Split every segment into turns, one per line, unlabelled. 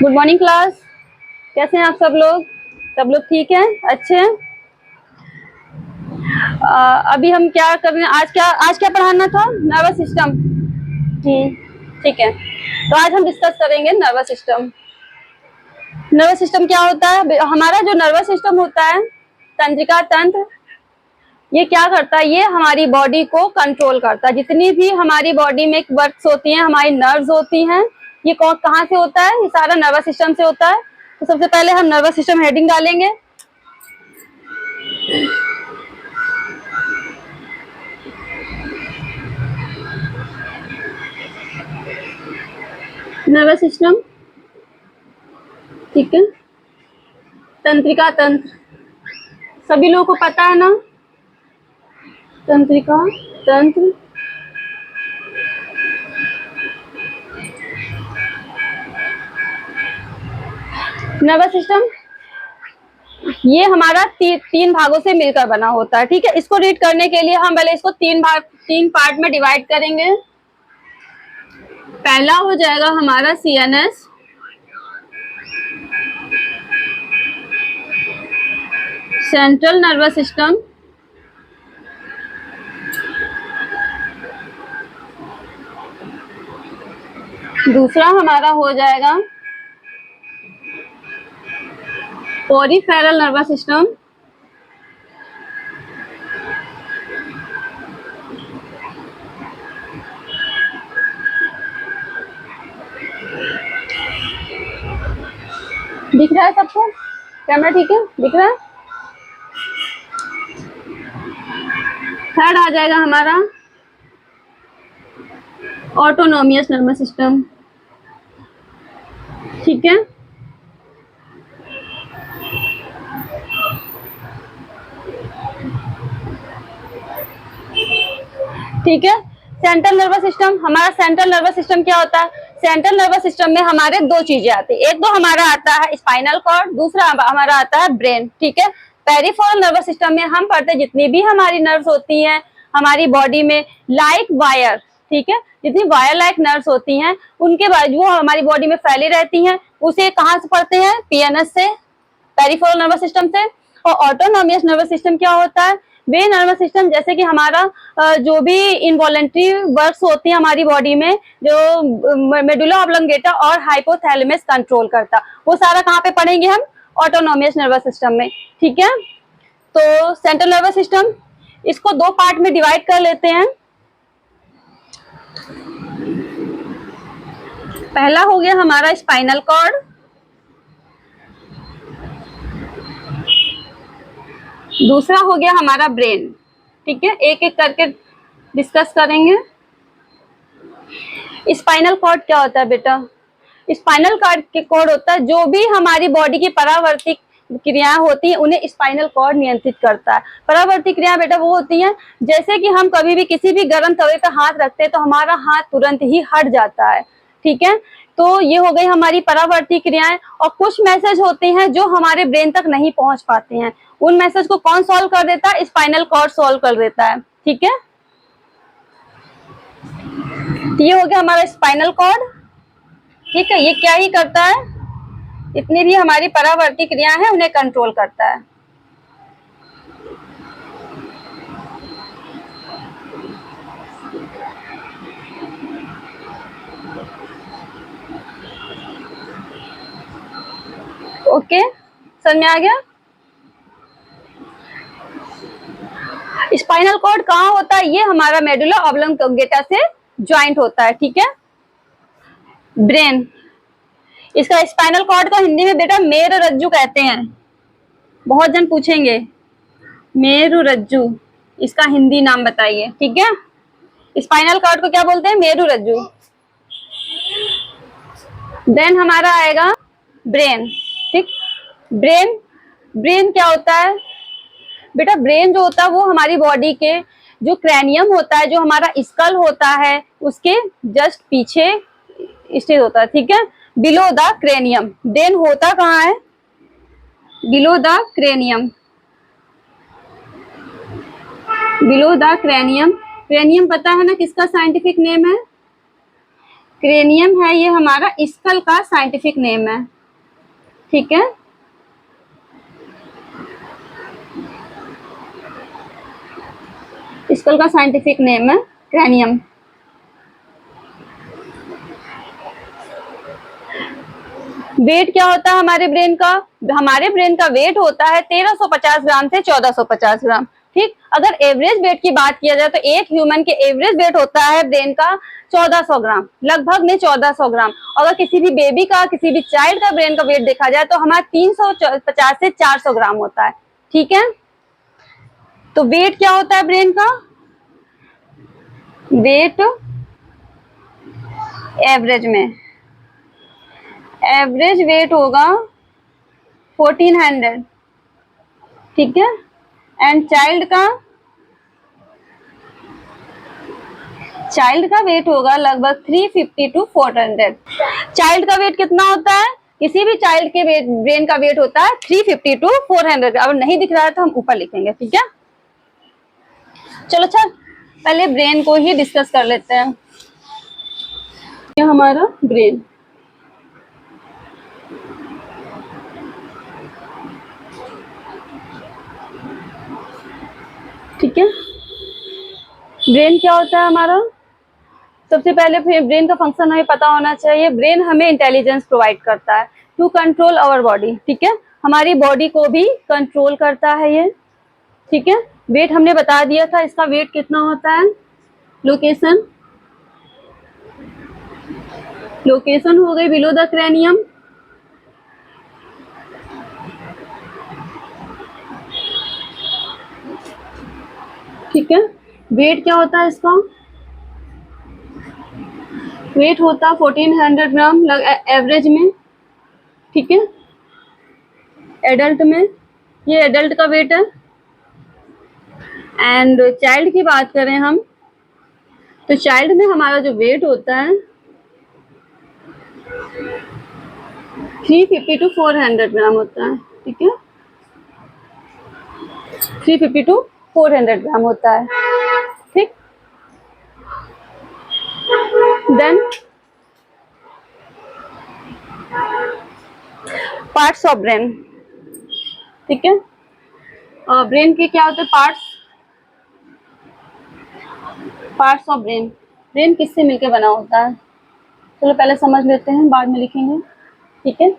Good morning class. कैसे हैं आप सब लोग? सब लोग ठीक हैं, अच्छे हैं। अभी हम क्या कर रहे हैं? आज क्या पढ़ाना था? Nervous system. ठीक है, तो आज हम डिस्कस करेंगे नर्वस सिस्टम। नर्वस सिस्टम क्या होता है? हमारा जो नर्वस सिस्टम होता है, तंत्रिका तंत्र, ये क्या करता है? ये हमारी बॉडी को कंट्रोल करता है। जितनी भी हमारी बॉडी में वर्क्स होती हैं, हमारी नर्व्स होती हैं, ये कहाँ से होता है? ये सारा नर्वस सिस्टम से होता है। तो सबसे पहले हम नर्वस सिस्टम हेडिंग डालेंगे। नर्वस सिस्टम, ठीक है। तंत्रिका तंत्र, सभी लोगों को पता है ना? तंत्रिका तंत्र, नर्वस सिस्टम ये हमारा तीन भागों से मिलकर बना होता है, ठीक है। इसको रीड करने के लिए हम पहले इसको तीन पार्ट में डिवाइड करेंगे। पहला हो जाएगा हमारा सीएनएस, सेंट्रल नर्वस सिस्टम। दूसरा हमारा हो जाएगा पेरिफेरल नर्वस सिस्टम। दिख रहा है सबको? कैमरा ठीक है? दिख रहा है? थर्ड आ जाएगा हमारा ऑटोनोमियस नर्वस सिस्टम, ठीक है। ठीक है। सेंट्रल नर्वस सिस्टम, हमारा सेंट्रल नर्वस सिस्टम क्या होता है? सेंट्रल नर्वस सिस्टम में हमारे दो चीजें आती है। एक तो हमारा आता है स्पाइनल कॉर्ड, दूसरा हमारा आता है ब्रेन, ठीक है। पेरिफेरल नर्वस सिस्टम में हम पढ़ते हैं जितनी भी हमारी नर्व्स होती हैं हमारी बॉडी में, लाइक वायर, ठीक है, जितनी वायर लाइक नर्व्स होती हैं उनके बाद वो हमारी बॉडी में फैली रहती हैं, उसे कहाँ से पढ़ते हैं? पीएनएस से, पेरिफेरल नर्वस सिस्टम से। और ऑटोनोमियस नर्वस सिस्टम क्या होता है? वे नर्वस सिस्टम जैसे कि हमारा जो भी इनवॉलेंट्री वर्क्स होती है हमारी बॉडी में, जो मेडुला ऑब्लोंगेटा और हाइपोथैलेमस कंट्रोल करता, वो सारा कहाँ पे पढ़ेंगे हम? ऑटोनोमियस नर्वस सिस्टम में, ठीक है। तो सेंट्रल नर्वस सिस्टम, इसको दो पार्ट में डिवाइड कर लेते हैं। पहला हो गया हमारा स्पाइनल कॉर्ड, दूसरा हो गया हमारा ब्रेन, ठीक है। एक एक करके डिस्कस करेंगे। स्पाइनल कॉर्ड क्या होता है बेटा? स्पाइनल कॉर्ड होता है जो भी हमारी बॉडी की परावर्ती क्रियाएं होती हैं उन्हें स्पाइनल कॉर्ड नियंत्रित करता है। परावर्ती क्रिया बेटा वो होती हैं जैसे कि हम कभी भी किसी भी गर्म तवे पे हाथ रखते हैं तो हमारा हाथ तुरंत ही हट जाता है, ठीक है। तो ये हो गई हमारी परावर्ती क्रियाएं। और कुछ मैसेज होते हैं जो हमारे ब्रेन तक नहीं पहुंच पाते हैं, उन मैसेज को कौन सॉल्व कर देता है? स्पाइनल कॉर्ड सॉल्व कर देता है, ठीक है। ये हो गया हमारा स्पाइनल कॉर्ड, ठीक है। ये क्या ही करता है? इतनी भी हमारी परावर्ती क्रिया है उन्हें कंट्रोल करता है। ओके, समझ में आ गया? स्पाइनल कॉर्ड कहाँ होता है? ये हमारा मेडुला ऑब्लोंगेटा से ज्वाइंट होता है, ठीक है। ब्रेन, इसका स्पाइनल कॉर्ड का हिंदी में बेटा मेरुरज्जु कहते हैं। बहुत जन पूछेंगे मेरुरज्जु, इसका हिंदी नाम बताइए, ठीक है। स्पाइनल कॉर्ड को क्या बोलते हैं? मेरुरज्जु। देन हमारा आएगा ब्रेन, ठीक। ब्रेन, ब्रेन क्या होता है बेटा? ब्रेन जो होता है वो हमारी बॉडी के जो क्रैनियम होता है, जो हमारा स्कल होता है, उसके जस्ट पीछे स्थित होता है, ठीक है। Below the cranium. ब्रेन होता कहाँ है? Below the cranium, below the cranium. Cranium पता है ना किसका साइंटिफिक नेम है? क्रेनियम है, ये हमारा स्कल का साइंटिफिक नेम है, ठीक है। स्कल का साइंटिफिक नेम है क्रेनियम। वेट क्या होता है हमारे ब्रेन का? हमारे ब्रेन का वेट होता है 1350 ग्राम से 1450 ग्राम, ठीक। अगर एवरेज वेट की बात किया जाए तो एक ह्यूमन के एवरेज वेट होता है ब्रेन का 1400 ग्राम, लगभग में 1400 ग्राम। अगर किसी भी बेबी का, किसी भी चाइल्ड का ब्रेन का वेट देखा जाए तो हमारा 350 से 400 ग्राम होता है, ठीक है। तो वेट क्या होता है ब्रेन का? वेट एवरेज में, एवरेज वेट होगा 1400, ठीक है। एंड चाइल्ड का वेट होगा लगभग 350 टू 400। चाइल्ड का वेट कितना होता है? किसी भी चाइल्ड के वेट, ब्रेन का वेट होता है 350 टू 400। अगर नहीं दिख रहा है तो हम ऊपर लिखेंगे, ठीक है। चलो अच्छा, पहले ब्रेन को ही डिस्कस कर लेते हैं। ये हमारा ब्रेन, ठीक है। ब्रेन क्या होता है हमारा? सबसे पहले ब्रेन का फंक्शन हमें पता होना चाहिए। ब्रेन हमें इंटेलिजेंस प्रोवाइड करता है टू कंट्रोल आवर बॉडी, ठीक है। हमारी बॉडी को भी कंट्रोल करता है ये, ठीक है। वेट हमने बता दिया था, इसका वेट कितना होता है। लोकेशन, लोकेशन हो गई बिलो द क्रेनियम, ठीक है। वेट क्या होता है इसका? वेट होता है 1400 ग्राम एवरेज में, ठीक है। एडल्ट में, ये एडल्ट का वेट है। एंड चाइल्ड की बात करें हम, तो चाइल्ड में हमारा जो वेट होता है 350 टू 400 ग्राम होता है, ठीक है। 350 टू 400 ग्राम होता है, ठीक। देन पार्ट्स ऑफ ब्रेन, ठीक है। ब्रेन के क्या होते हैं parts? Parts of brain, brain किससे मिलकर बना होता है? चलो पहले समझ लेते हैं, बाद में लिखेंगे, ठीक है।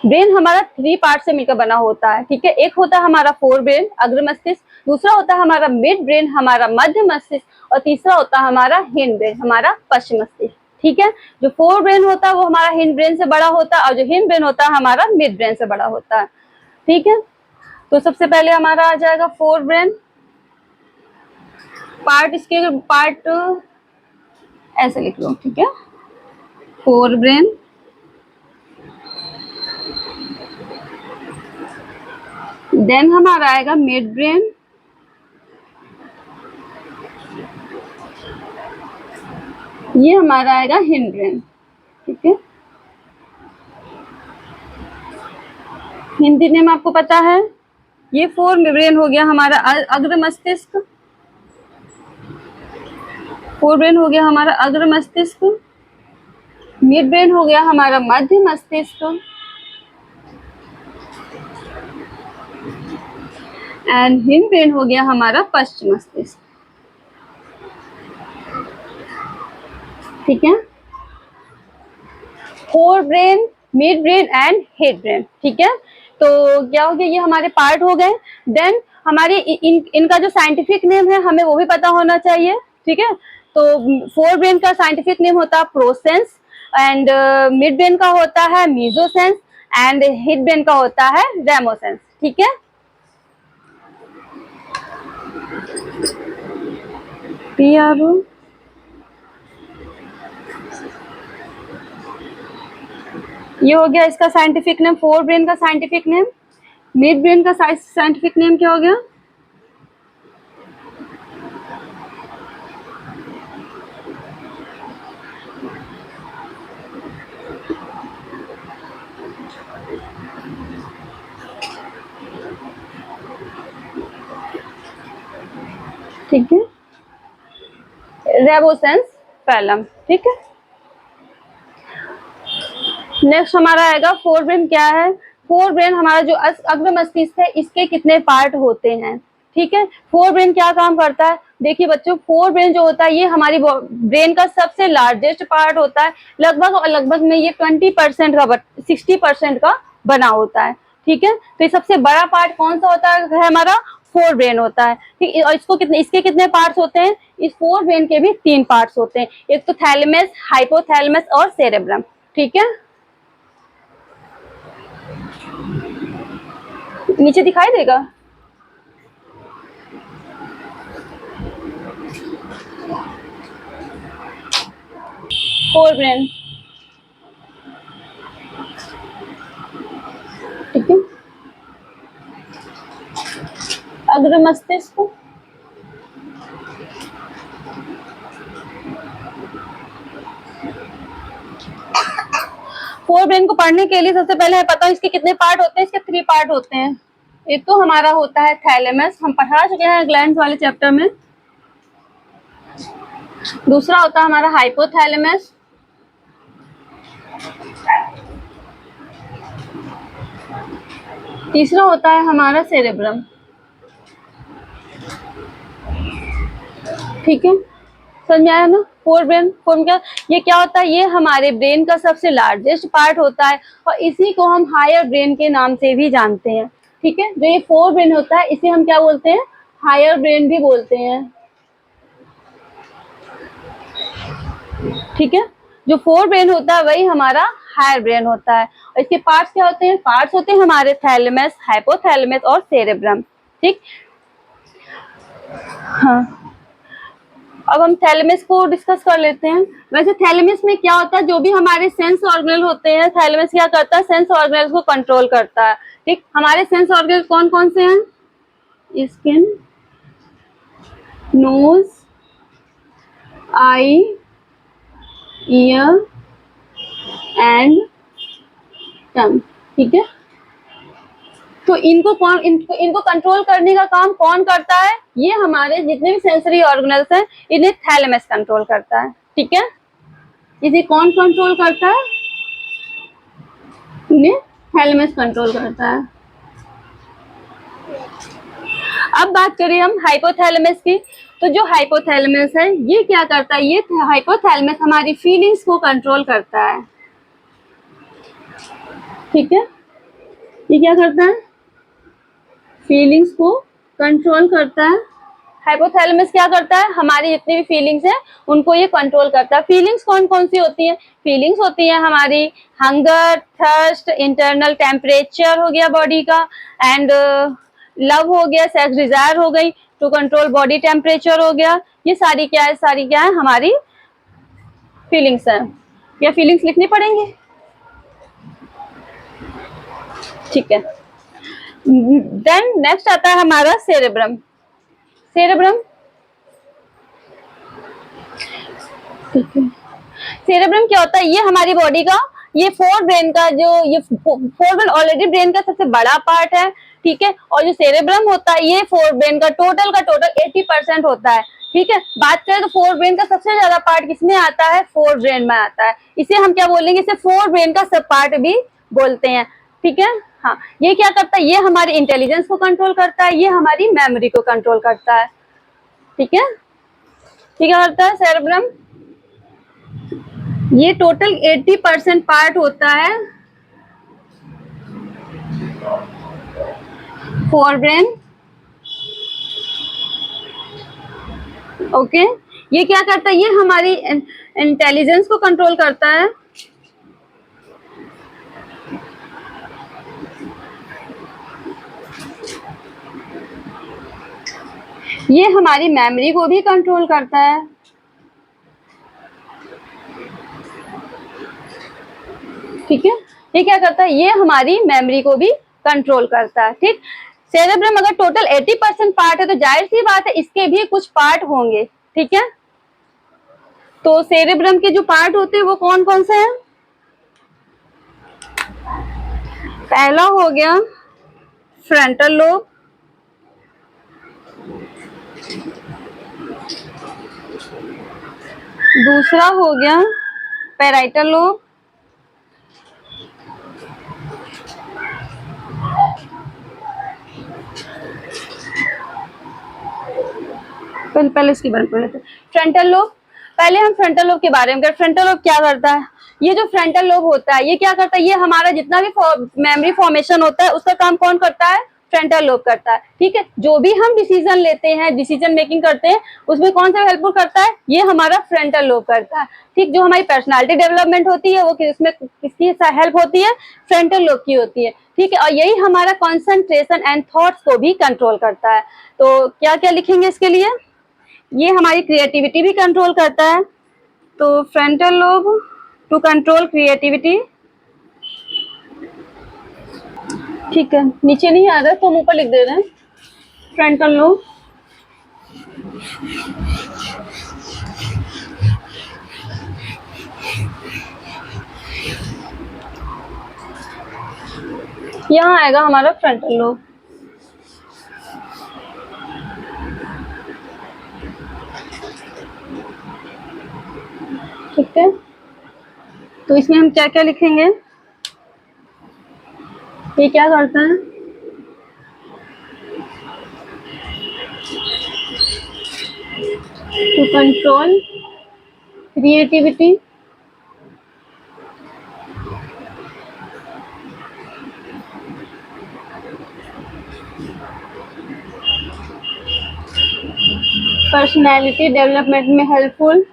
ब्रेन हमारा 3 पार्ट से मिलकर बना होता है, ठीक है। एक होता है हमारा फोर ब्रेन, अग्र मस्तिष्क, दूसरा होता है हमारा मिड ब्रेन, हमारा मध्य मस्तिष्क, और तीसरा होता है हमारा हिंड ब्रेन, हमारा पश्चिम मस्तिष्क, ठीक है। जो फोर ब्रेन होता है वो हमारा हिंड ब्रेन से बड़ा होता है, और जो हिंड ब्रेन होता है हमारा मिड ब्रेन से बड़ा होता है, ठीक है। तो सबसे पहले हमारा आ जाएगा फोर ब्रेन। पार्ट, इसके पार्ट ऐसे लिख लो, ठीक है। फोर ब्रेन, देन हमारा आएगा मिड ब्रेन, ये हमारा आएगा हिंड ब्रेन, ठीक है। हिंदी नेम आपको पता है, ये फोर ब्रेन हो गया हमारा अग्र मस्तिष्क, फोर ब्रेन हो गया हमारा अग्र मस्तिष्क, मिड ब्रेन हो गया हमारा मध्य मस्तिष्क, एंड हिंड ब्रेन हो गया हमारा पश्चिम मस्तिष्क, ठीक है। Fore brain, mid brain and head brain, ठीक है। तो क्या हो गया, ये हमारे पार्ट हो गए। देन हमारे इनका जो साइंटिफिक नेम है हमें वो भी पता होना चाहिए, ठीक है। तो फोर ब्रेन का साइंटिफिक नेम होता है प्रोसेंस, एंड मिड ब्रेन का होता है मीजोसेंस, एंड हेड ब्रेन का होता है रेमोसेंस, ठीक है। PRO, ये हो गया इसका साइंटिफिक नेम, फोर ब्रेन का साइंटिफिक नेम। मिड ब्रेन का साइंटिफिक नेम क्या हो गया? ठीक है, रेबोसेंस फैलम, ठीक है। नेक्स्ट हमारा आएगा फोर ब्रेन क्या है। फोर ब्रेन हमारा जो अग्र मस्तिष्क है इसके कितने पार्ट होते हैं, ठीक है। फोर ब्रेन क्या काम करता है, देखिए बच्चों फोर ब्रेन जो होता है ये हमारी ब्रेन का सबसे लार्जेस्ट पार्ट होता है। लगभग लगभग में ये 20% का 60% का बना होता है, ठीक है। तो ये सबसे बड़ा पार्ट कौन सा होता है हमारा, फोर ब्रेन होता है, ठीक। और इसके कितने पार्ट्स होते हैं, इस फोर ब्रेन के भी 3 पार्ट्स होते हैं, एक तो थैलेमस, हाइपोथैलेमस और सेरेब्रम, ठीक है। नीचे दिखाई देगा। फोर ब्रेन, ठीक है। अग्र मस्तिष्क, फोर ब्रेन को पढ़ने के लिए सबसे पहले पता है इसके कितने पार्ट होते हैं, इसके 3 पार्ट होते हैं। एक तो हमारा होता है थैलेमस, हम पढ़ा चुके हैं ग्लैंड्स वाले चैप्टर में। दूसरा होता है हमारा हाइपोथैलेमस, तीसरा होता है हमारा सेरेब्रम, ठीक है। समझ में आया ना। फोर ब्रेन, क्या ये क्या होता है, ये हमारे ब्रेन का सबसे लार्जेस्ट पार्ट होता है और इसी को हम हायर ब्रेन के नाम से भी जानते हैं, ठीक है। जो ये फोर ब्रेन होता है इसे हम क्या बोलते हैं, हायर ब्रेन भी बोलते हैं, ठीक है। जो फोर ब्रेन होता है वही हमारा हायर ब्रेन होता है। और इसके पार्ट्स क्या होते हैं, पार्ट्स होते हैं हमारे थैलेमस, हाइपोथैलेमस और सेरेब्रम, ठीक। हाँ, अब हम थैलेमस को डिस्कस कर लेते हैं। वैसे थैलेमस में क्या होता है, जो भी हमारे सेंस ऑर्गेनल होते हैं, थैलेमस क्या करता है, सेंस ऑर्गेनल को कंट्रोल करता है, ठीक। हमारे सेंस ऑर्गेनल कौन कौन से हैं, skin, nose, eye, ear and tongue, ठीक है। तो इनको कंट्रोल करने का काम कौन करता है, ये हमारे जितने भी सेंसरी ऑर्गेनल्स हैं इन्हें थैलेमस कंट्रोल करता है, ठीक है। इसे कौन कंट्रोल करता है, इन्हें थैलेमस कंट्रोल करता है। अब बात करें हम हाइपोथैलेमस की, तो जो हाइपोथैलेमस है ये क्या करता है, ये हाइपोथैलेमस हमारी फीलिंग्स को कंट्रोल करता है, ठीक है। ये क्या करता है, फीलिंग्स को कंट्रोल करता है। हाइपोथैलेमस क्या करता है, हमारी जितनी भी फीलिंग्स है उनको ये कंट्रोल करता है। फीलिंग्स कौन कौन सी होती है, फीलिंग्स होती है हमारी हंगर, थर्स्ट, इंटरनल टेम्परेचर हो गया बॉडी का, एंड लव हो गया, सेक्स डिजायर हो गई, टू कंट्रोल बॉडी टेम्परेचर हो गया। ये सारी क्या है हमारी फीलिंग्स है। क्या फीलिंग्स लिखनी पड़ेंगी, ठीक है। देन नेक्स्ट आता है हमारा सेरेब्रम। सेरेब्रम, सेरेब्रम क्या होता है, ये हमारी बॉडी का, ये फोर ब्रेन का ये फोर ब्रेन ऑलरेडी ब्रेन का सबसे बड़ा पार्ट है, ठीक है। और जो सेरेब्रम होता है ये फोर ब्रेन का टोटल 80% होता है, ठीक है। बात करें तो फोर ब्रेन का सबसे ज्यादा पार्ट किसमें आता है, फोर ब्रेन में आता है। इसे हम क्या बोलेंगे, इसे फोर ब्रेन का सब पार्ट भी बोलते हैं, ठीक है। हाँ, ये क्या करता है, ये हमारी इंटेलिजेंस को कंट्रोल करता है, ये हमारी मेमोरी को कंट्रोल करता है, ठीक है। ठीक है, करता है सेरेब्रम, ये टोटल 80% पार्ट होता है फोर ब्रेन, ओके। ये क्या करता है, ये हमारी इंटेलिजेंस को कंट्रोल करता है, ये हमारी मेमोरी को भी कंट्रोल करता है, ठीक है। ये क्या करता है, ये हमारी मेमोरी को भी कंट्रोल करता है, ठीक। सेरेब्रम अगर टोटल 80% पार्ट है तो जाहिर सी बात है इसके भी कुछ पार्ट होंगे, ठीक है। तो सेरेब्रम के जो पार्ट होते हैं वो कौन कौन से हैं, पहला हो गया फ्रंटल लोब, दूसरा हो गया पैराइटल लोब, पहले इसके बारे में पढ़ लेते हैं। फ्रंटल लोब, पहले हम फ्रंटल लोब के बारे में करें। फ्रंटल लोब क्या करता है? ये जो फ्रंटल लोब होता है ये क्या करता है? ये हमारा जितना भी मेमोरी फॉर्मेशन होता है उसका काम कौन करता है? फ्रंटल लोब करता है। ठीक है, जो भी हम डिसीजन लेते हैं, डिसीजन मेकिंग करते हैं, उसमें कौन सा हेल्पफुल करता है? ये हमारा फ्रंटल लोब करता है। ठीक, जो हमारी पर्सनालिटी डेवलपमेंट होती है वो किसमें किसकी हेल्प होती है? फ्रंटल लोब की होती है। ठीक है, और यही हमारा कंसंट्रेशन एंड थॉट्स को भी कंट्रोल करता है। तो क्या क्या लिखेंगे इसके लिए? ये हमारी क्रिएटिविटी भी कंट्रोल करता है। तो frontal lobe to control creativity. ठीक है, नीचे नहीं आ रहा है तो हम ऊपर लिख दे रहे हैं फ्रंटल लोब यहाँ आएगा हमारा फ्रंटल लोब। ठीक है, तो इसमें हम क्या क्या लिखेंगे? ये क्या करता है? To control creativity, personality development में हेल्पफुल,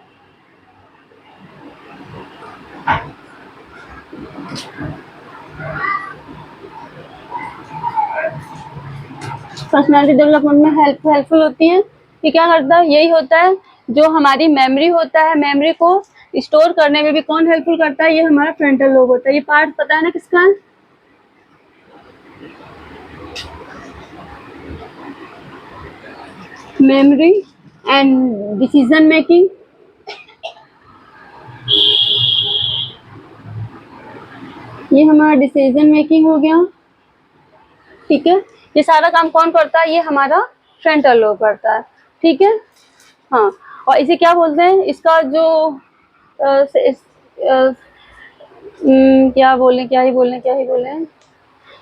पर्सनैलिटी डेवलपमेंट में हेल्पफुल होती है। ये क्या करता है? यही होता है जो हमारी मेमोरी होता है, मेमोरी को स्टोर करने में भी कौन हेल्पफुल करता है? ये हमारा फ्रंटल लोब होता है। ये पार्ट पता है ना किसका? Memory and decision making. ये हमारा डिसीजन मेकिंग हो गया। ठीक है, ये सारा काम कौन करता है? ये हमारा फ्रंटल लोब करता है। ठीक है, हाँ, और इसे क्या बोलते हैं? इसका जो क्या ही बोले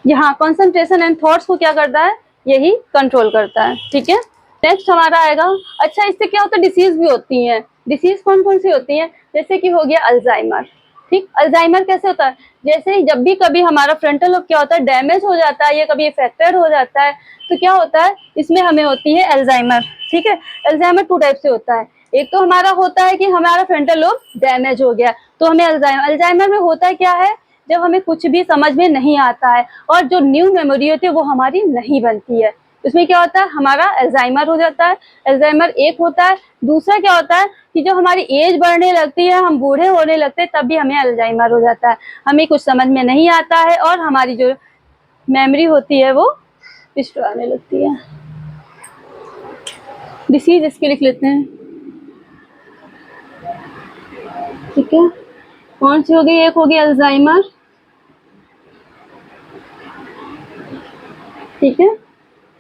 यहाँ कंसंट्रेशन एंड थॉट्स को क्या करता है? यही कंट्रोल करता है। ठीक है, नेक्स्ट हमारा आएगा। अच्छा, इससे क्या होता है? डिसीज भी होती हैं। डिसीज कौन कौन सी होती हैं? जैसे कि हो गया अल्जाइमर। ठीक, अल्जाइमर कैसे होता है? जैसे जब भी कभी हमारा फ्रंटल लोब क्या होता है? डैमेज हो जाता है या कभी इफेक्टेड हो जाता है तो क्या होता है? इसमें हमें होती है अल्जाइमर। ठीक है, अल्जाइमर 2 टाइप से होता है। एक तो हमारा होता है कि हमारा फ्रंटल लोब डैमेज हो गया तो हमें अल्जाइमर में होता है क्या है? जब हमें कुछ भी समझ में नहीं आता है और जो न्यू मेमोरी होती है वो हमारी नहीं बनती है, उसमें क्या होता है? हमारा अल्जाइमर हो जाता है। अल्जाइमर एक होता है। दूसरा क्या होता है कि जब हमारी एज बढ़ने लगती है, हम बूढ़े होने लगते हैं, तब भी हमें अल्जाइमर हो जाता है। हमें कुछ समझ में नहीं आता है और हमारी जो मेमोरी होती है वो डिस्ट्रॉय आने लगती है। डिसीज इसके लिख लेते हैं। ठीक है, कौन सी हो गई? एक हो गई अल्जाइमर। ठीक है,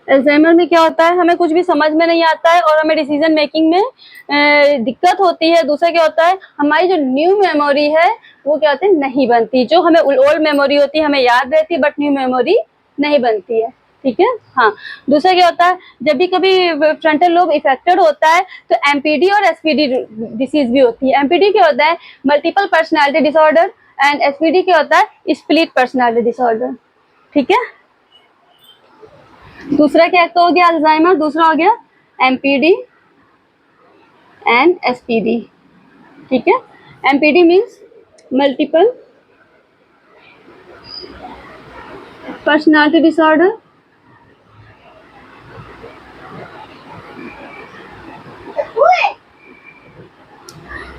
अल्जाइमर में क्या होता है? हमें कुछ भी समझ में नहीं आता है और हमें डिसीजन मेकिंग में दिक्कत होती है। दूसरा क्या होता है? हमारी जो न्यू मेमोरी है वो क्या होती है? नहीं बनती। जो हमें ओल्ड मेमोरी होती है हमें याद रहती है, बट न्यू मेमोरी नहीं बनती है। ठीक है, हाँ। दूसरा क्या होता है? जब भी कभी फ्रंटल लोब इफेक्टेड होता है तो एमपीडी और एसपीडी डिसीज भी होती है। एमपीडी क्या होता है? Multiple personality disorder. And SPD क्या होता है? Split personality disorder. ठीक है, दूसरा क्या तो हो गया अल्जाइमर, दूसरा हो गया एमपीडी एंड एसपीडी। ठीक है, MPD means multiple personality disorder,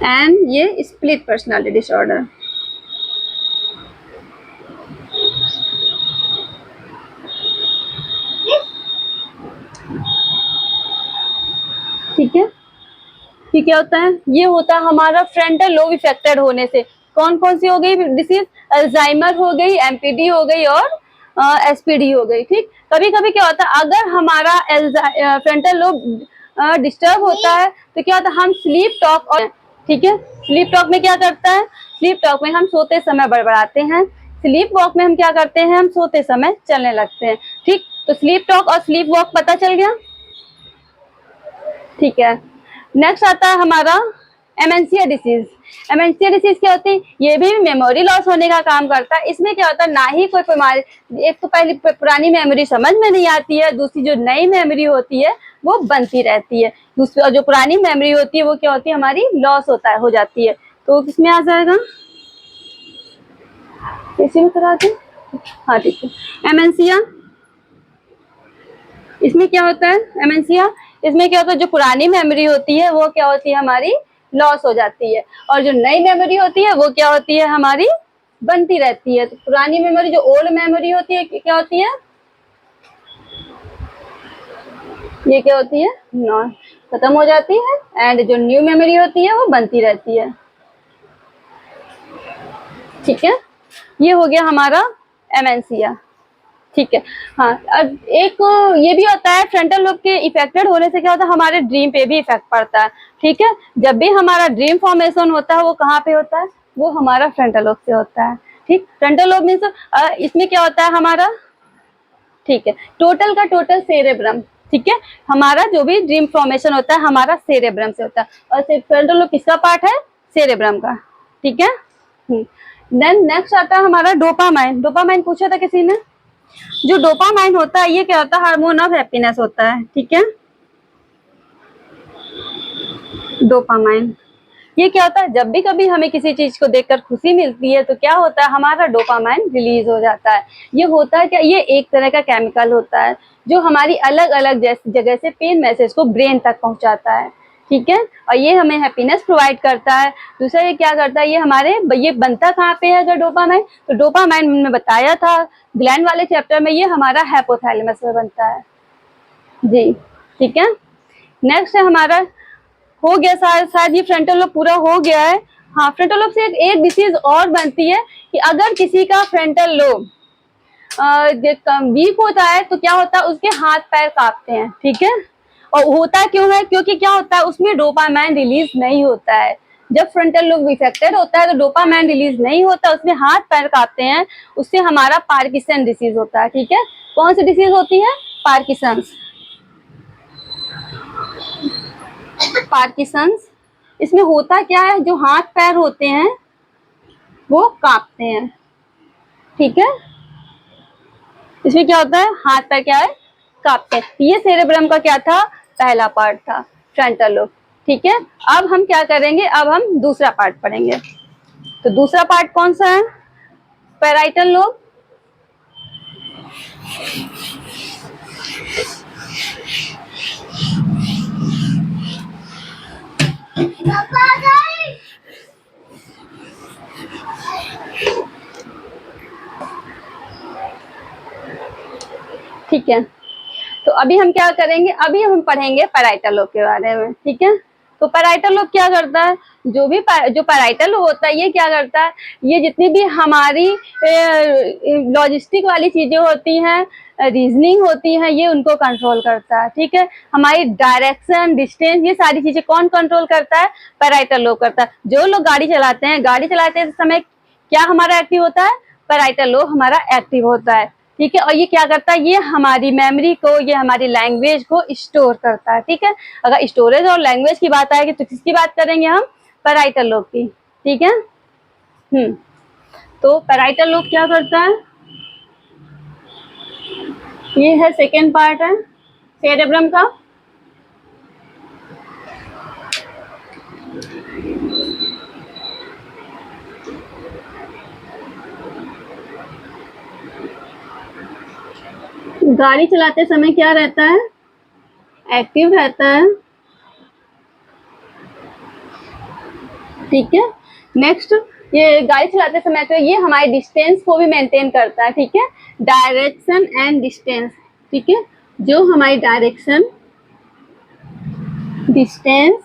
and ये स्प्लिट पर्सनालिटी डिसऑर्डर। ठीक है, ये क्या होता है? ये होता है हमारा फ्रंटल लोब इफेक्टेड होने से। कौन कौन सी हो गई डिसीज? अल्जाइमर हो गई, एमपीडी हो गई और एसपीडी हो गई। ठीक, कभी कभी क्या होता है? अगर हमारा फ्रंटल लोब डिस्टर्ब होता है तो क्या होता है? हम स्लीप टॉक और ठीक है, स्लीप टॉक में क्या करता है? स्लीप टॉक में हम सोते समय बड़बड़ाते हैं। स्लीप वॉक में हम क्या करते हैं? हम सोते समय चलने लगते हैं। ठीक, तो स्लीप टॉक और स्लीप वॉक पता चल गया। ठीक है। नेक्स्ट आता है हमारा एमेंसिया डिसीज। एमेंसिया डिसीज क्या होती है? ये भी मेमोरी लॉस होने का काम करता है। इसमें क्या होता है, ना ही कोई बीमारी, एक तो पहली पुरानी मेमोरी समझ में नहीं आती है, दूसरी जो नई मेमोरी होती है वो बनती रहती है, दूसरी और जो पुरानी मेमोरी होती है वो क्या होती है, हमारी लॉस होता है, हो जाती है। तो किसमें आ जाएगा, इसी में करा दें। हाँ ठीक है। एमेंसिया, इसमें क्या होता है एमेंसिया, इसमें क्या होता है, जो पुरानी मेमोरी होती है वो क्या होती है, हमारी लॉस हो जाती है, और जो नई मेमोरी होती है वो क्या होती है, हमारी बनती रहती है। तो पुरानी मेमोरी, जो ओल्ड मेमोरी होती है, क्या होती है, ये क्या होती है, नॉन, खत्म हो जाती है, एंड जो न्यू मेमोरी होती है वो बनती रहती है। ठीक है, ये हो गया हमारा एमेंसिया। ठीक है। हाँ, अब एक ये भी होता है, फ्रंटल लोब के इफेक्टेड होने से क्या होता है, हमारे ड्रीम पे भी इफेक्ट पड़ता है। ठीक है, जब भी हमारा ड्रीम फॉर्मेशन होता है वो कहाँ पे होता है, वो हमारा फ्रंटल लोब से होता है। ठीक, फ्रंटल लोब मीन्स इसमें क्या होता है हमारा, ठीक है, टोटल का टोटल सेरेब्रम। ठीक है, हमारा जो भी ड्रीम फॉर्मेशन होता है हमारा सेरेब्रम से होता है, और फ्रंटल लोब किसका पार्ट है, सेरेब्रम का। ठीक है। देन नेक्स्ट आता है हमारा डोपामाइन। डोपामाइन पूछा था किसी ने। जो डोपामाइन होता है ये क्या होता है, हार्मोन ऑफ हैप्पीनेस होता है। ठीक है, डोपामाइन ये क्या होता है, जब भी कभी हमें किसी चीज को देखकर खुशी मिलती है तो क्या होता है, हमारा डोपामाइन रिलीज हो जाता है। ये होता है क्या, ये एक तरह का केमिकल होता है जो हमारी अलग अलग जगह से पेन मैसेज को ब्रेन तक पहुंचाता है। ठीक है, और ये हमें हैप्पीनेस प्रोवाइड करता है। दूसरा ये क्या करता है, ये हमारे, ये बनता कहाँ पे है अगर डोपामाइन, तो डोपामाइन हमने बताया था ग्लैंड वाले चैप्टर में, ये हमारा हाइपोथैलेमस में बनता है जी। ठीक है, नेक्स्ट है हमारा, हो गया शायद ये फ्रंटल लोब पूरा हो गया है। हाँ, फ्रंटल लोब से एक डिसीज और बनती है कि अगर किसी का फ्रंटल लोब वीक होता है तो क्या होता है, उसके हाथ पैर कांपते हैं। ठीक है, और होता क्यों है, क्योंकि क्या होता है उसमें डोपामाइन रिलीज नहीं होता है। जब फ्रंटल लोब इफेक्टेड होता है तो डोपामाइन रिलीज नहीं होता, उसमें हाथ पैर कांपते हैं, उससे हमारा पार्किंसन डिसीज होता है। ठीक है, कौन सी डिसीज होती है, पार्किंसंस। पार्किंसंस, इसमें होता क्या है, जो हाथ पैर होते हैं वो कांपते हैं। ठीक है, इसमें क्या होता है, हाथ पैर क्या है, कांपते हैं। ये सेरेब्रम का क्या था, पहला पार्ट था, फ्रंटल लोब। ठीक है, अब हम क्या करेंगे, अब हम दूसरा पार्ट पढ़ेंगे। तो दूसरा पार्ट कौन सा है, पैराइटल लोब। ठीक है, तो अभी हम क्या करेंगे, अभी हम पढ़ेंगे पैराइटल लोब के बारे में। ठीक है, तो पैराइटल लोब क्या करता है, जो पैराइटल लोब होता है ये क्या करता है, ये जितनी भी हमारी लॉजिस्टिक वाली चीजें होती हैं, रीजनिंग होती है, ये उनको कंट्रोल करता है। ठीक है, हमारी डायरेक्शन, डिस्टेंस, ये सारी चीजें कौन कंट्रोल करता है, पैराइटल लोब करता है। जो लोग गाड़ी चलाते हैं, गाड़ी चलाते समय क्या हमारा एक्टिव होता है, पैराइटल लोब हमारा एक्टिव होता है। ठीक है, और ये क्या करता है, ये हमारी मेमोरी को, ये हमारी लैंग्वेज को स्टोर करता है। ठीक है, अगर स्टोरेज और लैंग्वेज की बात आएगी तो किसकी बात करेंगे हम, पैराइटल लोब की। ठीक है, तो पैराइटल लोब क्या करता है, ये है सेकेंड पार्ट है सेरेब्रम का। गाड़ी चलाते समय क्या रहता है, एक्टिव रहता है। ठीक है, नेक्स्ट, ये गाड़ी चलाते समय तो ये हमारे डिस्टेंस को भी मेंटेन करता है। ठीक है, डायरेक्शन एंड डिस्टेंस। ठीक है, जो हमारी direction, distance,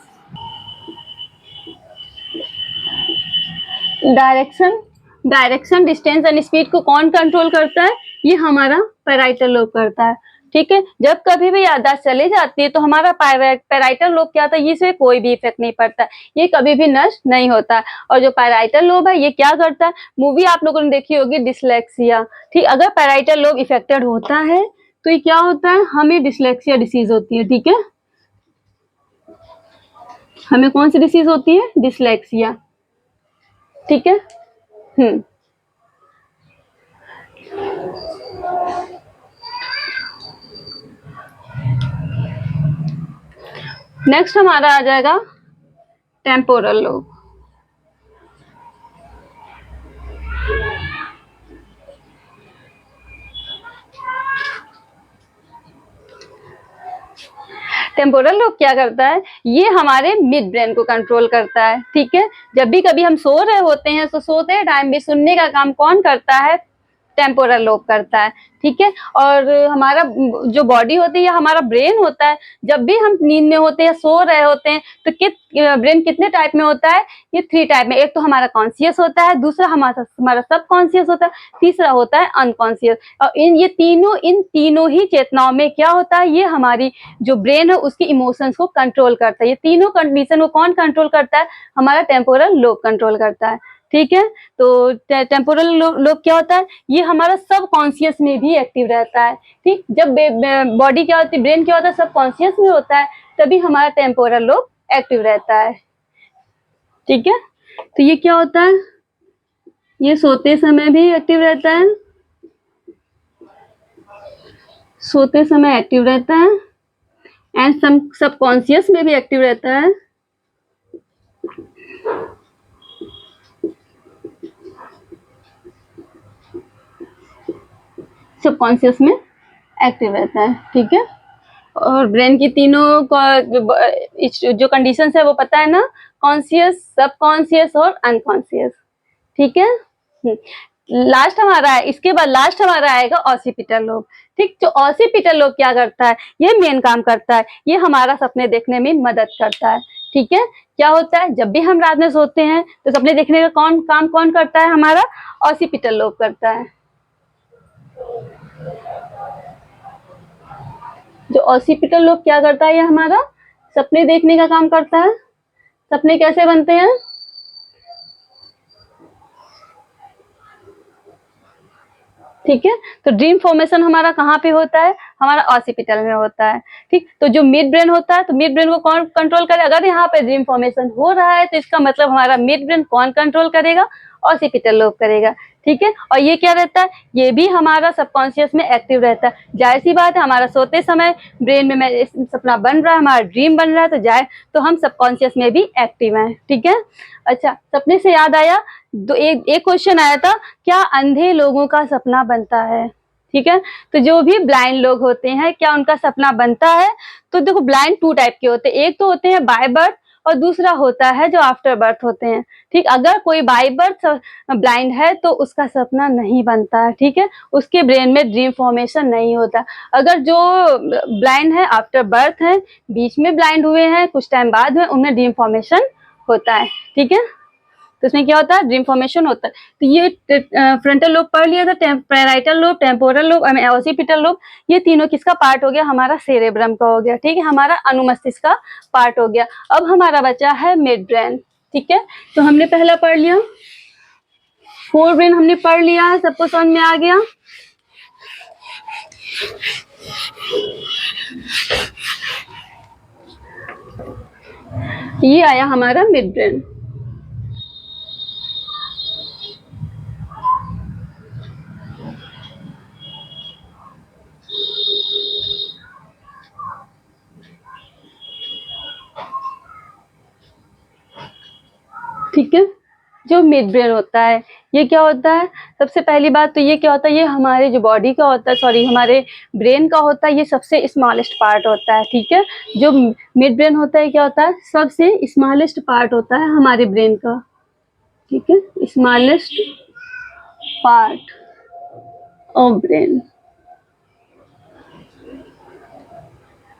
direction distance and speed को कौन कंट्रोल करता है, ये हमारा पैराइटल लोब करता है। ठीक है, जब कभी भी याददाश्त चली जाती है तो हमारा पैराइटल लोब क्या होता है, इससे कोई भी इफेक्ट नहीं पड़ता, ये कभी भी नष्ट नहीं होता। और जो पैराइटल लोब है ये क्या करता है, मूवी आप लोगों ने देखी होगी डिसलेक्सिया। ठीक, अगर पैराइटल लोब इफेक्टेड होता है तो ये क्या होता है, हमें डिसलेक्सिया डिसीज होती है। ठीक है, हमें कौन सी डिसीज होती है? डिसलेक्सिया, ठीक है। नेक्स्ट हमारा आ जाएगा टेम्पोरल लोब। टेम्पोरल लोब क्या करता है? ये हमारे मिड ब्रेन को कंट्रोल करता है, ठीक है। जब भी कभी हम सो रहे होते हैं तो सोते टाइम भी सुनने का काम कौन करता है? टेम्पोरल लोब करता है, ठीक है। और हमारा जो बॉडी होती है या हमारा ब्रेन होता है, जब भी हम नींद में होते हैं, सो रहे होते हैं, तो ब्रेन कितने टाइप में होता है? ये 3 टाइप में। एक तो हमारा कॉन्शियस होता है, दूसरा हमारा सब कॉन्शियस होता है, तीसरा होता है अनकॉन्शियस। और इन तीनों ही चेतनाओं में क्या होता है? ये हमारी जो ब्रेन है उसकी इमोशंस को कंट्रोल करता है। ये तीनों कंडीशन को कौन कंट्रोल करता है? हमारा टेम्पोरल लोब कंट्रोल करता है, ठीक है। तो टेम्पोरल लोब क्या होता है? ये हमारा सब कॉन्शियस में भी एक्टिव रहता है, ठीक। जब बॉडी क्या होती है, ब्रेन क्या होता है, सब कॉन्शियस में होता है, तभी हमारा टेम्पोरल लोब एक्टिव रहता है, ठीक है। तो ये क्या होता है? ये सोते समय भी एक्टिव रहता है, सोते समय एक्टिव रहता है, एंड सब कॉन्शियस में भी एक्टिव रहता है। सबकॉन्शियस में एक्टिव रहता है, ठीक है। और ब्रेन की तीनों जो कंडीशंस है वो पता है ना? कॉन्शियस, सबकॉन्शियस और अनकॉन्शियस, ठीक है। लास्ट हमारा है, इसके बाद लास्ट हमारा आएगा ऑसिपिटल लोब, ठीक। जो ऑसिपिटल लोब क्या करता है? ये मेन काम करता है, ये हमारा सपने देखने में मदद करता है, ठीक है। क्या होता है? जब भी हम रात में सोते हैं तो सपने देखने का कौन करता है? हमारा ऑसिपिटल लोब करता है। जो ऑसिपिटल लोब क्या करता है? ये हमारा सपने देखने का काम करता है। सपने कैसे बनते हैं? ठीक है। तो ड्रीम फॉर्मेशन हमारा कहाँ पे होता है? हमारा ऑसिपिटल में होता है, ठीक। तो जो मिड ब्रेन होता है, तो मिड ब्रेन को कौन कंट्रोल करे? अगर यहाँ पे ड्रीम फॉर्मेशन हो रहा है तो इसका मतलब हमारा मिड ब्रेन कौन कंट्रोल करेगा? ऑसिपिटल लोब करेगा, ठीक है। और ये क्या रहता है? ये भी हमारा सबकॉन्शियस में एक्टिव रहता है। जाहिर सी बात है, हमारा सोते समय ब्रेन में सपना बन रहा है, हमारा ड्रीम बन रहा है, तो हम सबकॉन्शियस में भी एक्टिव हैं, ठीक है। अच्छा, सपने से याद आया, एक क्वेश्चन आया था, क्या अंधे लोगों का सपना बनता है? ठीक है। तो जो भी ब्लाइंड लोग होते हैं, क्या उनका सपना बनता है? तो देखो, ब्लाइंड 2 टाइप के होते हैं। एक तो होते हैं बाय बर्थ और दूसरा होता है जो आफ्टर बर्थ होते हैं, ठीक। अगर कोई बाय बर्थ ब्लाइंड है तो उसका सपना नहीं बनता है, ठीक है। उसके ब्रेन में ड्रीम फॉर्मेशन नहीं होता। अगर जो ब्लाइंड है, आफ्टर बर्थ है, बीच में ब्लाइंड हुए हैं, कुछ टाइम बाद में, उनमें ड्रीम फॉर्मेशन होता है, ठीक है। तो इसमें क्या होता है? ड्रीम फॉर्मेशन होता है। तो ये फ्रंटल लोब पढ़ लिया था, parietal lobe, temporal lobe, occipital lobe, ये तीनों किसका पार्ट हो गया? हमारा सेरेब्रम का हो गया, ठीक है, हमारा अनुमस्तिष्क का पार्ट हो गया। अब हमारा बचा है मिड ब्रेन, ठीक है। तो हमने पहला पढ़ लिया, फोर ब्रेन हमने पढ़ लिया है, सबको समझ में आ गया। ये आया हमारा मिड ब्रेन। ठीक है। जो मिड ब्रेन होता है, ये क्या होता है? सबसे पहली बात तो ये क्या होता है? ये हमारे जो बॉडी का होता है, सॉरी, हमारे ब्रेन का होता है, ये सबसे स्मॉलेस्ट पार्ट होता है, ठीक है। जो मिड ब्रेन होता है, क्या होता है? सबसे स्मॉलेस्ट पार्ट होता है हमारे ब्रेन का, ठीक है, स्मॉलेस्ट पार्ट ऑफ ब्रेन,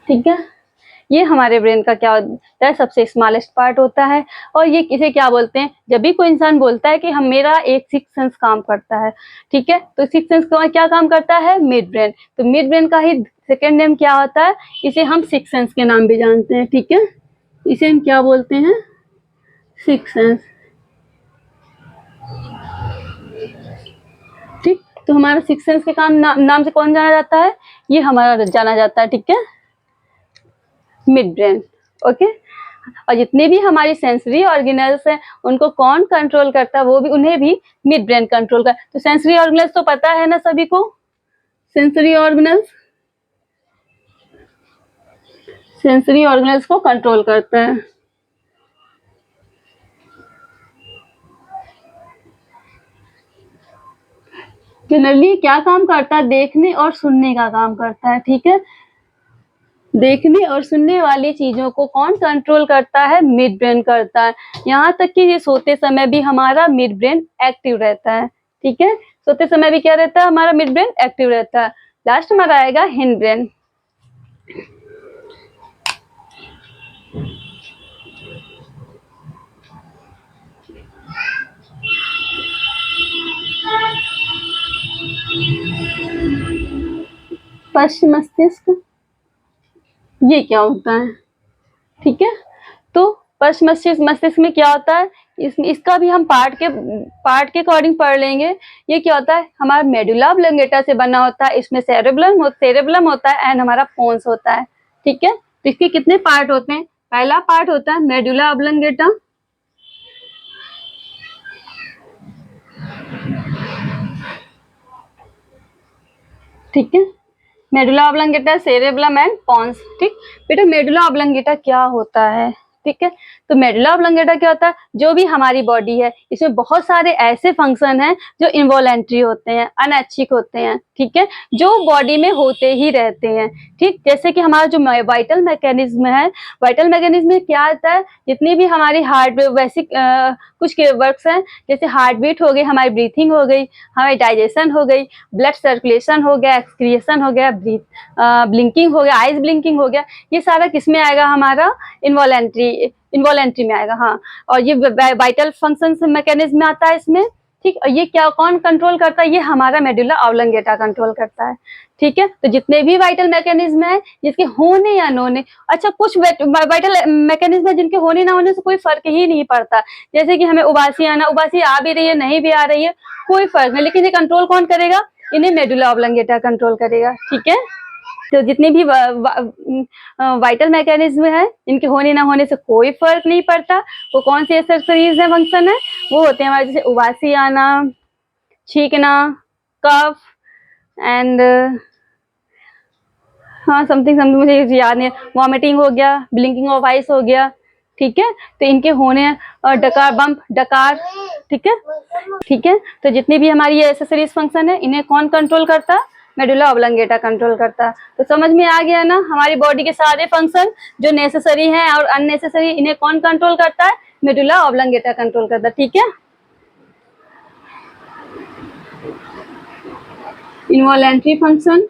ठीक है। ये हमारे ब्रेन का क्या होता है? सबसे स्मॉलेस्ट पार्ट होता है। और ये किसे क्या बोलते हैं? जब भी कोई इंसान बोलता है कि हम मेरा एक सिक्स सेंस काम करता है, ठीक है, तो सिक्स सेंस क्या काम करता है? Mid brain. तो मिड ब्रेन का ही सेकेंड नेम क्या होता है? इसे हम सिक्स सेंस के नाम भी जानते हैं, ठीक है। इसे हम क्या बोलते हैं? सिक्स सेंस, ठीक। तो हमारा सिक्स सेंस के नाम से कौन जाना जाता है? ये हमारा जाना जाता है, ठीक है, मिड ब्रेन, ओके। और जितने भी हमारी सेंसरी ऑर्गेनल्स हैं उनको कौन कंट्रोल करता है, वो भी उन्हें भी मिड ब्रेन कंट्रोल कर। तो सेंसरी ऑर्गेनल्स तो पता है ना सभी को, सेंसरी ऑर्गेनल्स को कंट्रोल करता है। जनरली क्या काम करता है, देखने और सुनने का काम करता है, ठीक है। देखने और सुनने वाली चीजों को कौन कंट्रोल करता है, मिड ब्रेन करता है। यहाँ तक कि ये सोते समय भी हमारा मिड ब्रेन एक्टिव रहता है, ठीक है। सोते समय भी क्या रहता है, हमारा मिड ब्रेन एक्टिव रहता है। लास्ट हमारा आएगा हिंड ब्रेन। पश्च मस्तिष्क, ये क्या होता है, ठीक है। तो पश्च मस्तिष्क में क्या होता है, इसका भी हम पार्ट के अकॉर्डिंग पढ़ लेंगे। ये क्या होता है, हमारा मेडुला ऑब्लोंगेटा से बना होता है। इसमें सेरेबलम होता है एंड हमारा पोन्स होता है, ठीक है। तो इसके कितने पार्ट होते हैं, पहला पार्ट होता है मेडुला ऑब्लोंगेटा, ठीक है। Medulla oblongata, cerebellum and pons, ठीक। बेटा मेडुला ऑब्लोंगेटा क्या होता है, ठीक है। तो मेडुला ऑब्लोंगेटा क्या होता है, जो भी हमारी बॉडी है इसमें बहुत सारे ऐसे फंक्शन हैं जो इनवॉलेंट्री होते हैं, अनैच्छिक होते हैं, ठीक है, जो बॉडी में होते ही रहते हैं, ठीक। जैसे कि हमारा जो वाइटल मैकेनिज्म है, वाइटल मैकेनिज्म में क्या आता है, जितनी भी हमारी हार्ट बेसिक कुछ वर्क्स हैं, जैसे हार्ट बीट हो गई, हमारी ब्रीथिंग हो गई, हमारी डाइजेशन हो गई, ब्लड सर्कुलेशन हो गया, एक्सक्रिएशन हो गया, ब्लिंकिंग हो गया, आइज ब्लिंकिंग हो गया, ये सारा किसमें आएगा, हमारा इनवॉलेंट्री में आएगा, हाँ। और ये वाइटल फंक्शन मैकेनिज्म में आता है इसमें, ठीक। और ये क्या कौन कंट्रोल करता है, ये हमारा मेडुला ऑब्लोंगेटा कंट्रोल करता है, ठीक है। तो जितने भी वाइटल मैकेनिज्म है जिसके होने या न होने, अच्छा कुछ वाइटल मैकेनिज्म है जिनके होने ना होने से कोई फर्क ही नहीं पड़ता। जैसे कि हमें उबासी आना, उबासी आ भी रही है नहीं भी आ रही है कोई फर्क नहीं, लेकिन ये कंट्रोल कौन करेगा, इन्हें मेडुला ऑब्लोंगेटा कंट्रोल करेगा, ठीक है। तो जितने भी वाइटल मैकेनिज्म है इनके होने ना होने से कोई फर्क नहीं पड़ता। वो कौन से एक्सरसाइज है, फंक्शन है, वो होते हैं हमारे जैसे उबासी आना, छींकना, कफ एंड हाँ समथिंग मुझे याद नहीं, वॉमिटिंग हो गया, ब्लिंकिंग ऑफ आइस हो गया, ठीक है। तो इनके होने और डकार बम्प, डकार, ठीक है, ठीक है। तो जितनी भी हमारी ये एक्सेसरीज फंक्शन है इन्हें कौन कंट्रोल करता है, मेडुला ऑब्लोंगेटा कंट्रोल करता है। तो समझ में आ गया ना, हमारी बॉडी के सारे फंक्शन जो नेसेसरी हैं और अननेसेसरी इन्हें कौन कंट्रोल करता है, मेडुला ऑब्लोंगेटा कंट्रोल करता है, ठीक है। इनवॉलेंट्री फंक्शन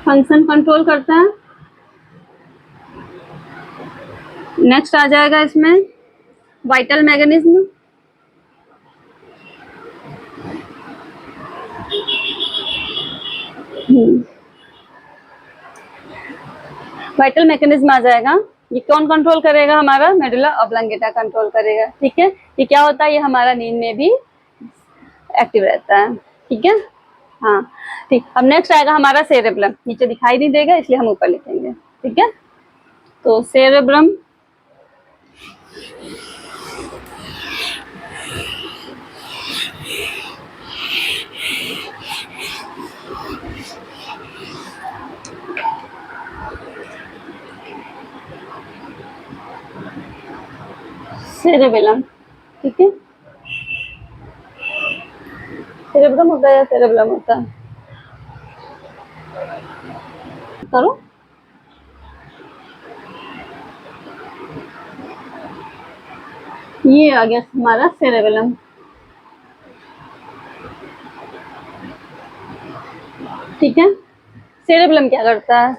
कंट्रोल करता है। नेक्स्ट आ जाएगा इसमें वाइटल मैकेनिज्म, वाइटल मैकेनिज्म आ जाएगा। ये कौन कंट्रोल करेगा, हमारा मेडुला ऑब्लोंगेटा कंट्रोल करेगा, ठीक है। ये क्या होता है, ये हमारा नींद में भी एक्टिव रहता है, ठीक है, हाँ ठीक। अब नेक्स्ट आएगा हमारा सेरेब्रम, नीचे दिखाई नहीं देगा इसलिए हम ऊपर लिखेंगे, ठीक है। तो सेरेब्रम, सेरेबेलम, ठीक है। सेरेब्रम होता है या सेरेबेलम होता है, करो। ये आ गया हमारा सेरेबेलम, ठीक है। सेरेबेलम क्या करता है,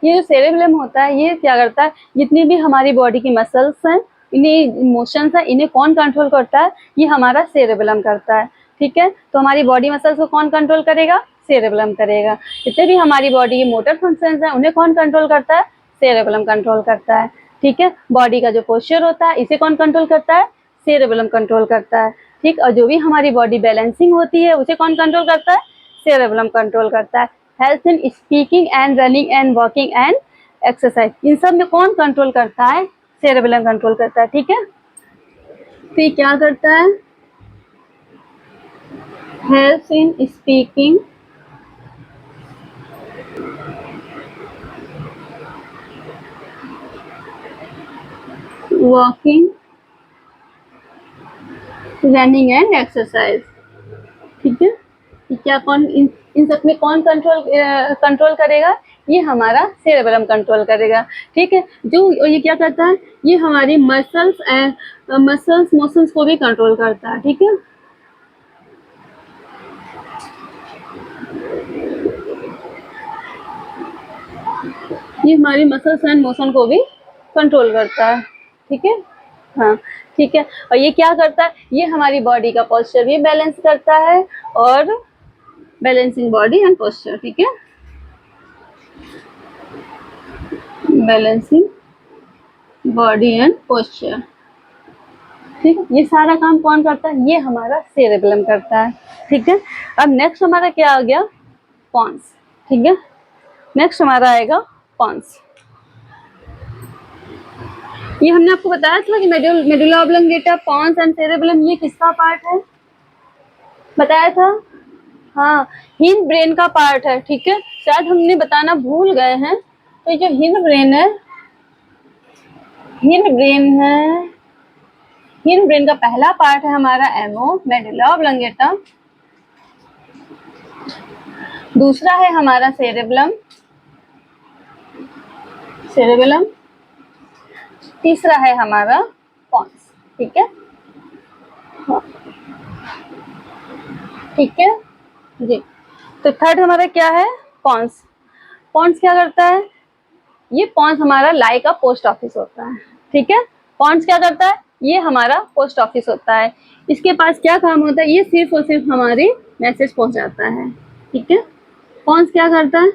ये जो सेरेबेलम होता है ये क्या करता है, जितनी भी हमारी बॉडी की मसल्स हैं, इन्हें इमोशंस हैं, इन्हें कौन कंट्रोल करता है, ये हमारा सेरेबेलम करता है, ठीक है। तो हमारी बॉडी मसल्स को कौन कंट्रोल करेगा, सेरेबेलम करेगा। जितने भी हमारी बॉडी के मोटर फंक्शंस हैं उन्हें कौन कंट्रोल करता है, सेरेबेलम कंट्रोल करता है, ठीक है। बॉडी का जो पोस्चर होता है इसे कौन कंट्रोल करता है, सेरेबेलम कंट्रोल करता है, ठीक। और जो भी हमारी बॉडी बैलेंसिंग होती है उसे कौन कंट्रोल करता है, सेरेबेलम कंट्रोल करता है। Help in speaking and running and walking and exercise. इन सब में कौन कंट्रोल करता है? सेरेबेलम कंट्रोल करता है, ठीक है। तो ये क्या करता है? Help in speaking, walking, running and exercise, ठीक है। ये क्या कौन इन सब में कौन कंट्रोल करेगा? ये हमारा सेरेबेलम कंट्रोल करेगा, ठीक है। जो ये क्या करता है? ये हमारी मसल्स मोशंस को भी कंट्रोल करता है, ठीक है। ये हमारी मसल्स एंड मोशन को भी कंट्रोल करता है, ठीक है। हाँ, ठीक है। और ये क्या करता है? ये हमारी बॉडी का पोस्चर भी बैलेंस करता है, और बैलेंसिंग बॉडी एंड पोस्चर, ठीक है। बैलेंसिंग बॉडी एंड पोस्चर, ठीक है। ये सारा काम कौन करता है? ये हमारा सेरेबेलम करता है, ठीक है। अब नेक्स्ट हमारा क्या आ गया? पॉन्स, ठीक है। नेक्स्ट हमारा आएगा पॉन्स। ये हमने आपको बताया था कि medulla oblongata, pons and cerebellum ये किसका पार्ट है? बताया था। हाँ, हिंड ब्रेन का पार्ट है, ठीक है। शायद हमने बताना भूल गए हैं। तो जो हिंड ब्रेन है, हिंड ब्रेन का पहला पार्ट है हमारा एमओ, मेडुला ऑब्लोंगेटा। दूसरा है हमारा सेरेबेलम, तीसरा है हमारा पॉन्स, ठीक है। ठीक है जी। तो थर्ड हमारा क्या है? पॉन्स। पॉन्स क्या करता है? ये पॉन्स हमारा लाई का पोस्ट ऑफिस होता है, ठीक है। पॉन्स क्या करता है? ये हमारा पोस्ट ऑफिस होता है। इसके पास क्या काम होता है? ये सिर्फ और सिर्फ हमारी मैसेज पहुंचाता है, ठीक है। पॉन्स क्या करता है?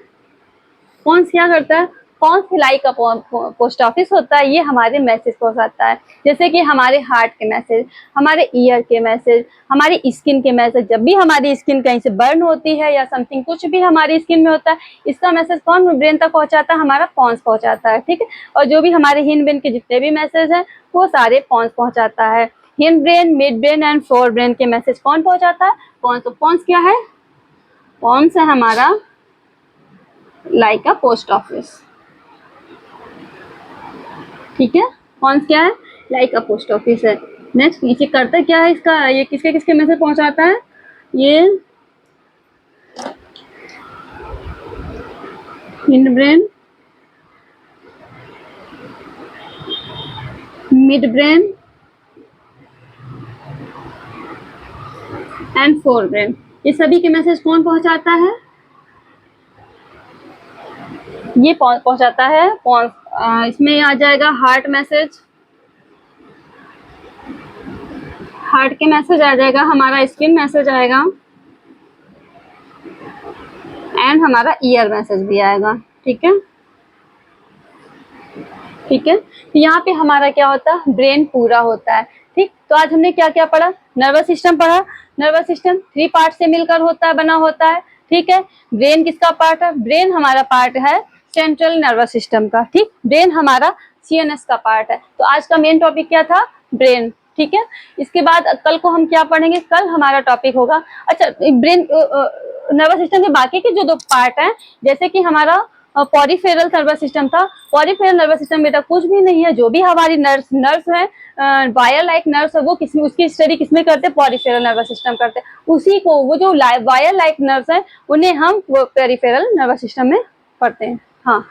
पॉन्स लाई का पोस्ट ऑफिस होता है। ये हमारे मैसेज पहुंचाता है, जैसे कि हमारे हार्ट के मैसेज, हमारे ईयर के मैसेज, हमारी स्किन के मैसेज। जब भी हमारी स्किन कहीं से बर्न होती है या समथिंग कुछ भी हमारी स्किन में होता है, इसका मैसेज कौन ब्रेन तक पहुंचाता है? हमारा पॉन्स पहुंचाता है, ठीक है। और जो भी हमारे हिंड ब्रेन के जितने भी मैसेज हैं वो सारे पॉन्स पहुंचाता है। Hind brain, mid brain and fore brain के मैसेज कौन पहुंचाता है? पॉन्स। तो पॉन्स क्या है? पॉन्स है हमारा लाइक अ पोस्ट ऑफिस, ठीक है। पॉन्स क्या है? लाइक अ पोस्ट ऑफिस है। नेक्स्ट नीचे करता क्या है इसका? ये किसके किसके मैसेज पहुंचाता है? ये hind brain, mid brain and fore brain, ये सभी के मैसेज कौन पहुंचाता है? ये पहुंचाता है पॉन्स। इसमें आ जाएगा हार्ट मैसेज, हार्ट के मैसेज आ जाएगा, हमारा स्किन मैसेज आएगा एंड हमारा ईयर मैसेज भी आएगा, ठीक है। ठीक है, तो यहाँ पे हमारा क्या होता है? ब्रेन पूरा होता है, ठीक। तो आज हमने क्या क्या पढ़ा? नर्वस सिस्टम पढ़ा। नर्वस सिस्टम 3 पार्ट से मिलकर बना होता है, ठीक है। ब्रेन किसका पार्ट है? ब्रेन हमारा पार्ट है सेंट्रल नर्वस सिस्टम का, ठीक। ब्रेन हमारा सीएनएस का पार्ट है। तो आज का मेन टॉपिक क्या था? ब्रेन, ठीक है। इसके बाद कल को हम क्या पढ़ेंगे? कल हमारा टॉपिक होगा, अच्छा, ब्रेन नर्वस सिस्टम के बाकी के जो 2 पार्ट हैं, जैसे कि हमारा पॉरीफेरल नर्वस सिस्टम था। पॉरीफेरल नर्वस सिस्टम बेटा कुछ भी नहीं है, जो भी हमारी नर्व्स है, वायर लाइक नर्व्स है, वो किसमें, उसकी स्टडी किसमें करते हैं? पॉरीफेरल नर्वस सिस्टम करते हैं। उसी को, वो जो वायर लाइक नर्व्स है, उन्हें हम पेरिफेरल नर्वस सिस्टम में पढ़ते हैं, हाँ,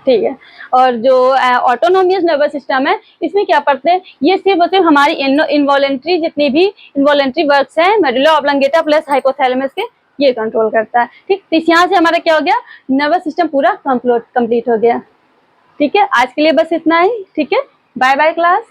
ठीक है। और जो ऑटोनोमियस नर्वस सिस्टम है, इसमें क्या पढ़ते हैं? ये सिर्फ और सिर्फ हमारी इनवॉलेंट्री, जितनी भी इनवॉलेंट्री वर्क्स हैं, मेडुला ऑब्लोंगेटा प्लस हाइपोथैलेमस के, ये कंट्रोल करता है, ठीक। तो यहाँ से हमारा क्या हो गया? नर्वस सिस्टम पूरा कंप्लीट हो गया, ठीक है। आज के लिए बस इतना ही, ठीक है। Bye bye class.